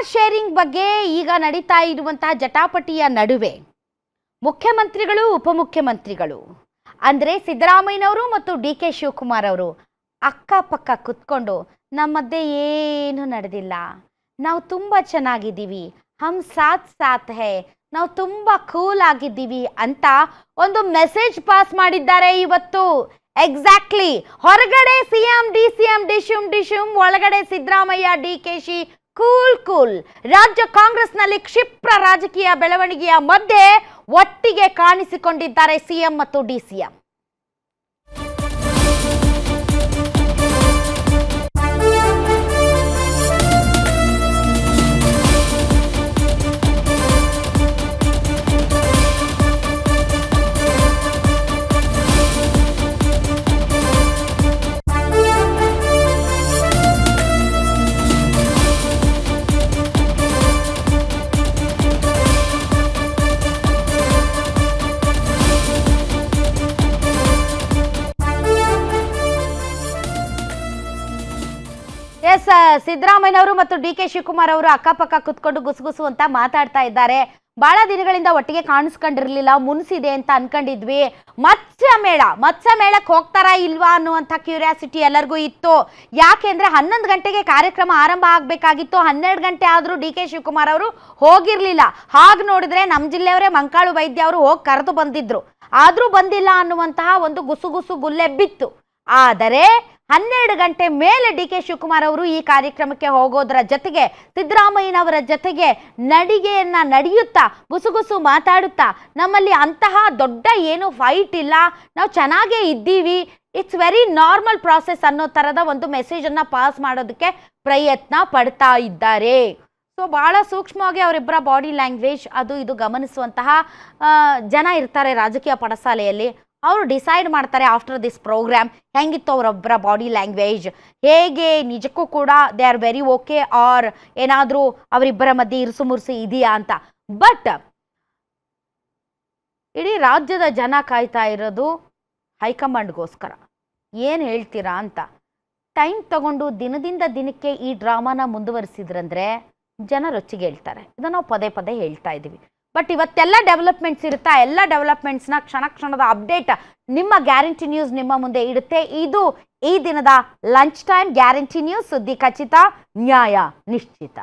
Power sharing ಬಗ್ಗೆ ಈಗ ನಡೀತಾ ಇರುವಂತಹ ಜಟಾಪಟಿಯ ನಡುವೆ ಮುಖ್ಯಮಂತ್ರಿಗಳು ಉಪಮುಖ್ಯಮಂತ್ರಿಗಳು ಅಂದ್ರೆ ಸಿದ್ದರಾಮಯ್ಯನವರು ಮತ್ತು ಡಿ.ಕೆ. ಶಿವಕುಮಾರ್ ಅವರು ಅಕ್ಕಪಕ್ಕ ಕುತ್ಕೊಂಡು ನಮ್ಮ ಮಧ್ಯೆ ಏನು ನಡೆದಿಲ್ಲ, ನಾವು ತುಂಬಾ ಚೆನ್ನಾಗಿದ್ದೀವಿ, ಹಮ್ ಸಾಥ್ ಸಾಥ್ ಹೈ, ನಾವು ತುಂಬಾ ಕೂಲ್ ಆಗಿದ್ದೀವಿ ಅಂತ ಒಂದು ಮೆಸೇಜ್ ಪಾಸ್ ಮಾಡಿದ್ದಾರೆ ಇವತ್ತು. ಎಕ್ಸಾಕ್ಟ್ಲಿ, ಹೊರಗಡೆ ಸಿಎಂ ಡಿಸಿಎಂ ಡಿಶುಮ್, ಒಳಗಡೆ ಸಿದ್ದರಾಮಯ್ಯ ಡಿ.ಕೆ.ಶಿ ಕೂಲ್ ಕೂಲ್. ರಾಜ್ಯ ಕಾಂಗ್ರೆಸ್ನಲ್ಲಿ ಕ್ಷಿಪ್ರ ರಾಜಕೀಯ ಬೆಳವಣಿಗೆಯ ಮಧ್ಯೆ ಒಟ್ಟಿಗೆ ಕಾಣಿಸಿಕೊಂಡಿದ್ದಾರೆ ಸಿಎಂ ಮತ್ತು ಡಿಸಿಎಂ. ಎಸ್, ಸಿದ್ದರಾಮಯ್ಯನವರು ಮತ್ತು ಡಿ.ಕೆ. ಶಿವಕುಮಾರ್ ಅವರು ಅಕ್ಕಪಕ್ಕ ಕುತ್ಕೊಂಡು ಗುಸುಗುಸು ಅಂತ ಮಾತಾಡ್ತಾ ಇದ್ದಾರೆ. ಬಹಳ ದಿನಗಳಿಂದ ಒಟ್ಟಿಗೆ ಕಾಣಿಸ್ಕೊಂಡಿರ್ಲಿಲ್ಲ, ಮುನ್ಸಿದೆ ಅಂತ ಅನ್ಕೊಂಡಿದ್ವಿ. ಮತ್ಸ್ಯ ಮೇಳಕ್ಕೆ ಹೋಗ್ತಾರಾ ಇಲ್ವಾ ಅನ್ನುವಂಥ ಕ್ಯೂರಿಯಾಸಿಟಿ ಎಲ್ಲರಿಗೂ ಇತ್ತು. ಯಾಕೆಂದ್ರೆ 11 ಗಂಟೆಗೆ ಕಾರ್ಯಕ್ರಮ ಆರಂಭ ಆಗ್ಬೇಕಾಗಿತ್ತು. 12 ಗಂಟೆ ಆದ್ರೂ ಡಿ.ಕೆ. ಶಿವಕುಮಾರ್ ಅವರು ಹೋಗಿರ್ಲಿಲ್ಲ. ಹಾಗೆ ನೋಡಿದ್ರೆ ನಮ್ಮ ಜಿಲ್ಲೆಯವರೇ ಮಂಕಾಳು ವೈದ್ಯ ಅವರು ಹೋಗಿ ಕರೆದು ಬಂದಿದ್ರು, ಆದ್ರೂ ಬಂದಿಲ್ಲ ಅನ್ನುವಂತಹ ಒಂದು ಗುಸುಗುಸು ಗುಲ್ಲೆ ಬಿತ್ತು. ಆದರೆ 12 ಗಂಟೆ ಮೇಲೆ ಡಿ.ಕೆ. ಶಿವಕುಮಾರ್ ಅವರು ಈ ಕಾರ್ಯಕ್ರಮಕ್ಕೆ ಹೋಗೋದರ ಜೊತೆಗೆ ಸಿದ್ದರಾಮಯ್ಯನವರ ಜೊತೆಗೆ ನಡಿಗೆಯನ್ನ ನಡೆಯುತ್ತಾ ಗುಸುಗುಸು ಮಾತಾಡುತ್ತಾ ನಮ್ಮಲ್ಲಿ ಅಂತಹ ದೊಡ್ಡ ಏನು ಫೈಟ್ ಇಲ್ಲ, ನಾವು ಚೆನ್ನಾಗೇ ಇದ್ದೀವಿ, ಇಟ್ಸ್ ವೆರಿ ನಾರ್ಮಲ್ ಪ್ರಾಸೆಸ್ ಅನ್ನೋ ಥರದ ಒಂದು ಮೆಸೇಜನ್ನು ಪಾಸ್ ಮಾಡೋದಕ್ಕೆ ಪ್ರಯತ್ನ ಪಡ್ತಾ ಇದ್ದಾರೆ. ಸೊ ಬಹಳ ಸೂಕ್ಷ್ಮವಾಗಿ ಅವರಿಬ್ಬರ ಬಾಡಿ ಲ್ಯಾಂಗ್ವೇಜ್ ಅದು ಇದು ಗಮನಿಸುವಂತಹ ಜನ ಇರ್ತಾರೆ ರಾಜಕೀಯ ಪಡಸಾಲೆಯಲ್ಲಿ. ಅವರು ಡಿಸೈಡ್ ಮಾಡ್ತಾರೆ ಆಫ್ಟರ್ ದಿಸ್ ಪ್ರೋಗ್ರಾಮ್ ಹೆಂಗಿತ್ತು ಅವರೊಬ್ಬರ ಬಾಡಿ ಲ್ಯಾಂಗ್ವೇಜ್, ಹೇಗೆ ನಿಜಕ್ಕೂ ಕೂಡ they are very okay or ಏನಾದರೂ ಅವರಿಬ್ಬರ ಮಧ್ಯೆ ಇರುಸು ಮುರುಸು ಇದೆಯಾ ಅಂತ. ಬಟ್ ಇಡೀ ರಾಜ್ಯದ ಜನ ಕಾಯ್ತಾ ಇರೋದು ಹೈಕಮಾಂಡ್ಗೋಸ್ಕರ ಏನು ಹೇಳ್ತೀರಾ ಅಂತ. ಟೈಮ್ ತಗೊಂಡು ದಿನದಿಂದ ದಿನಕ್ಕೆ ಈ ಡ್ರಾಮಾನ ಮುಂದುವರಿಸಿದ್ರಂದ್ರೆ ಜನ ರೊಚ್ಚಿಗೆ ಹೇಳ್ತಾರೆ. ಇದನ್ನು ನಾವು ಪದೇ ಪದೇ ಹೇಳ್ತಾ ಇದ್ದೀವಿ. ಬಟ್ ಇವತ್ತೆಲ್ಲ ಡೆವಲಪ್ಮೆಂಟ್ಸ್ ಇರುತ್ತಾ, ಎಲ್ಲ ಡೆವಲಪ್ಮೆಂಟ್ಸ್ನ ಕ್ಷಣದ ಅಪ್ಡೇಟ್ ನಿಮ್ಮ ಗ್ಯಾರಂಟಿ ನ್ಯೂಸ್ ನಿಮ್ಮ ಮುಂದೆ ಇಡುತ್ತೆ. ಇದು ಈ ದಿನದ ಲಂಚ್ ಟೈಮ್ ಗ್ಯಾರಂಟಿ ನ್ಯೂಸ್, ಸುದ್ದಿ ಖಚಿತ, ನ್ಯಾಯ ನಿಶ್ಚಿತ.